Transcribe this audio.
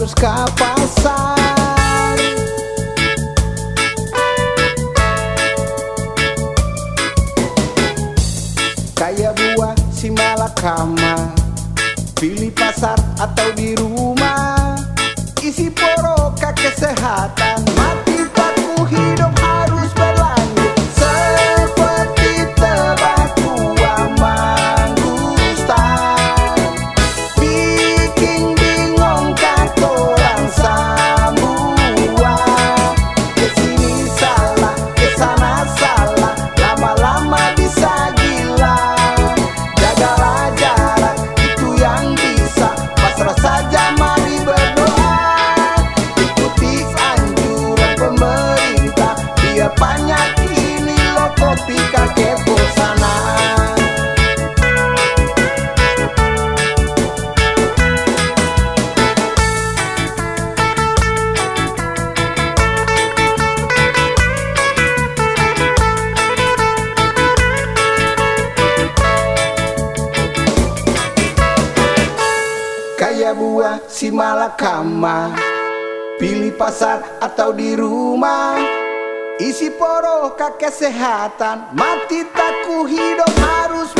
harus ke pasar. Kayak buah si malakama, pilih pasar atau di rumah. Isi poroka kesehatan, mati paku hidup harus berlanjut. Seperti tebak tua mangustan, bikin bingung katorang semua. Kesini salah, kesana salah, lama-lama bisa gila. Jagalah jarak, itu yang bisa. Pasrah saja mari berdoa. Ikuti anjuran pemerintah, biar banyak ini lo kopi kakek bosanaan. Kayak buah si malakama, pilih pasar atau di rumah. Isi poroka kesehatan, mati takut hidup harus